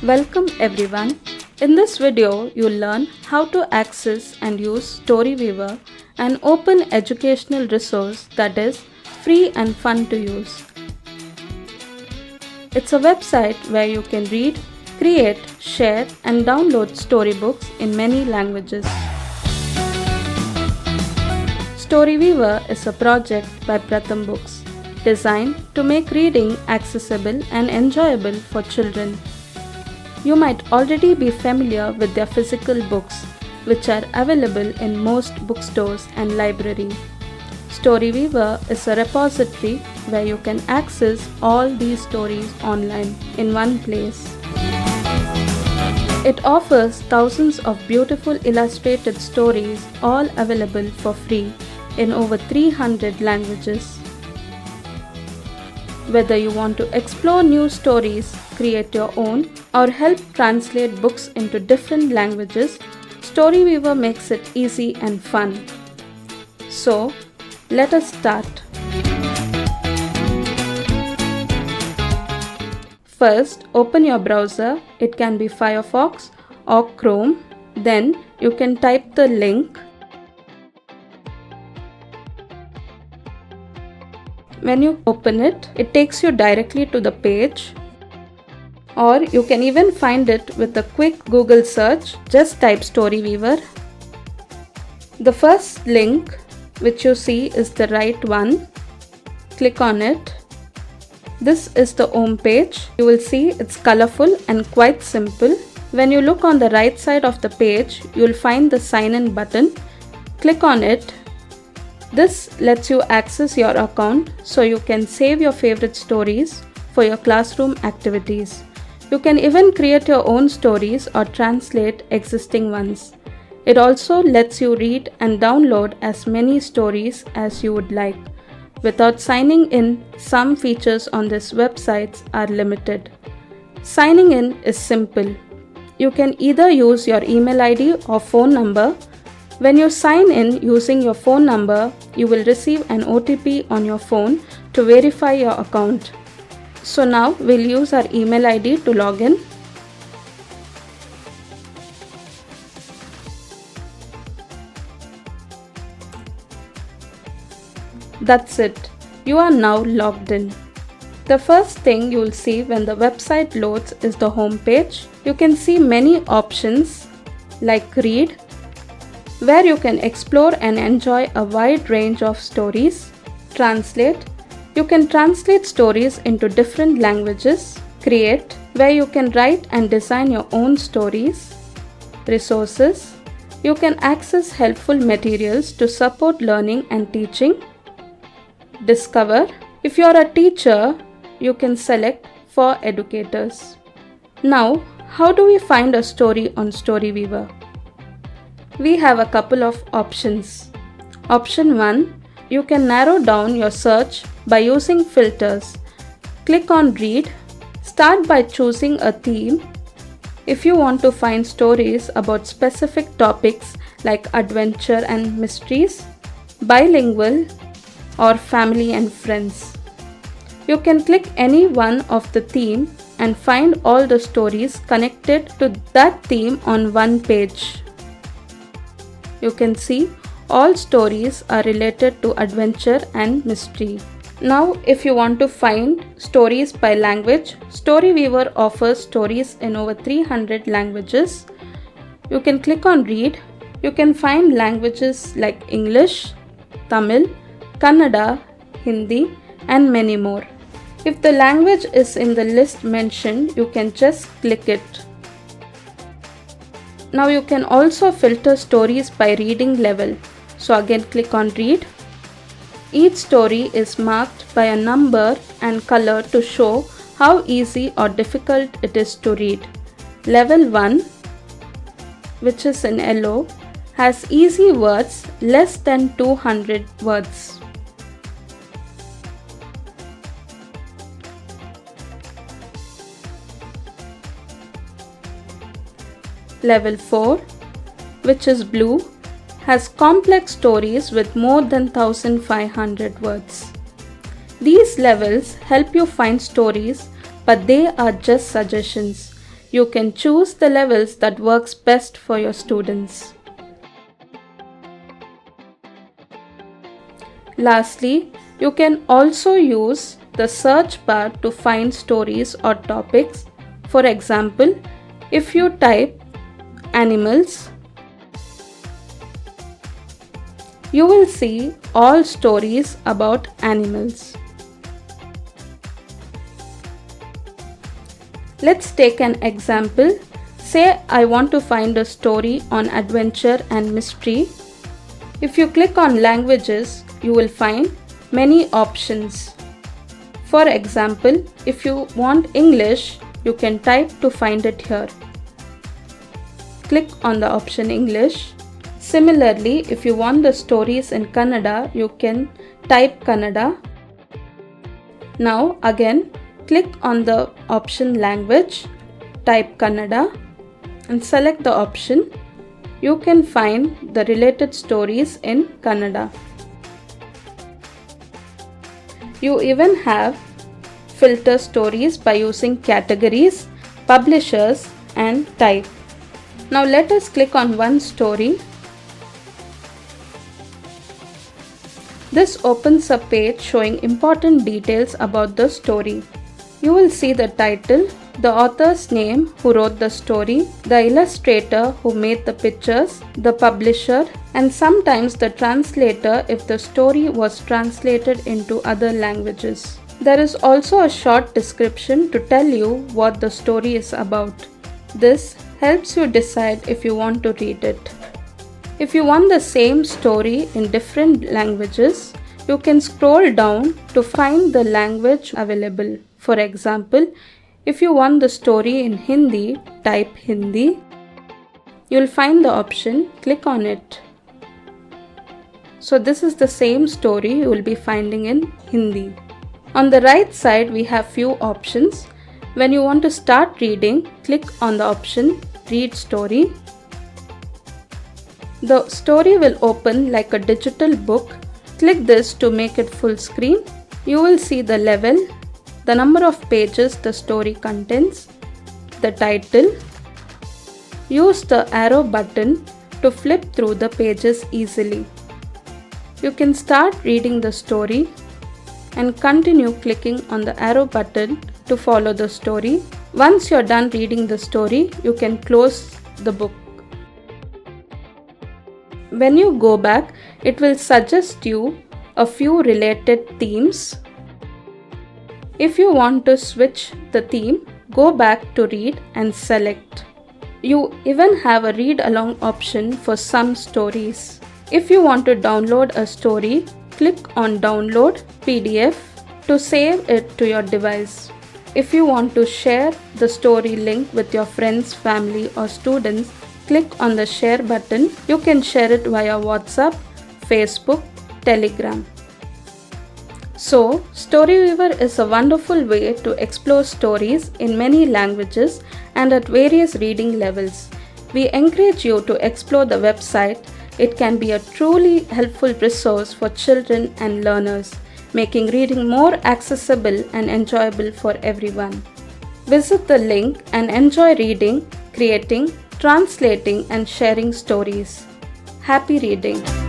Welcome everyone. In this video, you'll learn how to access and use storyWeaver, an open educational resource that is free and fun to use. It's a website where you can read, create, share, and download storybooks in many languages. storyWeaver is a project by Pratham Books, designed to make reading accessible and enjoyable for children. You might already be familiar with their physical books, which are available in most bookstores and libraries. storyWeaver is a repository where you can access all these stories online in one place. It offers thousands of beautiful illustrated stories, all available for free in over 300 languages. Whether you want to explore new stories, create your own, or help translate books into different languages, storyWeaver makes it easy and fun. So, let us start. First, open your browser. It can be Firefox or Chrome. Then, you can type the link. When you open it, it takes you directly to the page. Or you can even find it with a quick Google search. Just type storyWeaver. The first link which you see is the right one. Click on it. This is the home page. You will see it's colorful and quite simple. When you look on the right side of the page, you will find the sign in button. Click on it. This lets you access your account so you can save your favorite stories for your classroom activities. You can even create your own stories or translate existing ones. It also lets you read and download as many stories as you would like. Without signing in, some features on this website are limited. Signing in is simple. You can either use your email ID or phone number. When you sign in using your phone number, you will receive an OTP on your phone to verify your account. So now we'll use our email ID to log in. That's it. You are now logged in. The first thing you will see when the website loads is the home page. You can see many options like read, where you can explore and enjoy a wide range of stories. Translate. You can translate stories into different languages. Create, where you can write and design your own stories. Resources. You can access helpful materials to support learning and teaching. Discover. If you are a teacher, you can select for educators. Now, how do we find a story on storyWeaver? We have a couple of options. Option 1. You can narrow down your search by using filters. Click on Read. Start by choosing a theme. If you want to find stories about specific topics like adventure and mysteries, bilingual, or family and friends, you can click any one of the theme and find all the stories connected to that theme on one page. You can see all stories are related to adventure and mystery. Now, if you want to find stories by language, storyWeaver offers stories in over 300 languages. You can click on Read. You can find languages like English, Tamil, Kannada, Hindi, and many more. If the language is in the list mentioned, you can just click it. Now you can also filter stories by reading level. So again, click on Read. Each story is marked by a number and color to show how easy or difficult it is to read. Level 1, which is in yellow, has easy words less than 200 words. Level 4, which is blue, has complex stories with more than 1500 words. These levels help you find stories, but they are just suggestions. You can choose the levels that works best for your students. Lastly, you can also use the search bar to find stories or topics. For example, if you type animals, you will see all stories about animals. Let's take an example. Say I want to find a story on adventure and mystery. If you click on languages, you will find many options. For example, if you want English, you can type to find it here. Click on the option English. Similarly, if you want the stories in Kannada, you can type Kannada. Now again, click on the option language, type Kannada and select the option. You can find the related stories in Kannada. You even have filter stories by using categories, publishers and type. Now let us click on one story. This opens a page showing important details about the story. You will see the title, the author's name who wrote the story, the illustrator who made the pictures, the publisher, and sometimes the translator if the story was translated into other languages. There is also a short description to tell you what the story is about. This helps you decide if you want to read it. If you want the same story in different languages, you can scroll down to find the language available. For example, if you want the story in Hindi, type Hindi. You'll find the option, click on it. So this is the same story you will be finding in Hindi. On the right side, we have few options. When you want to start reading, click on the option Read Story. The story will open like a digital book. Click this to make it full screen. You will see the level, the number of pages the story contains, the title. Use the arrow button to flip through the pages easily. You can start reading the story and continue clicking on the arrow button to follow the story. Once you're done reading the story, you can close the book. When you go back, it will suggest you a few related themes. If you want to switch the theme, go back to read and select. You even have a read along option for some stories. If you want to download a story, click on Download PDF to save it to your device. If you want to share the story link with your friends, family or students, click on the share button. You can share it via WhatsApp, Facebook, Telegram. So, storyWeaver is a wonderful way to explore stories in many languages and at various reading levels. We encourage you to explore the website. It can be a truly helpful resource for children and learners, making reading more accessible and enjoyable for everyone. Visit the link and enjoy reading, creating, translating and sharing stories. Happy reading!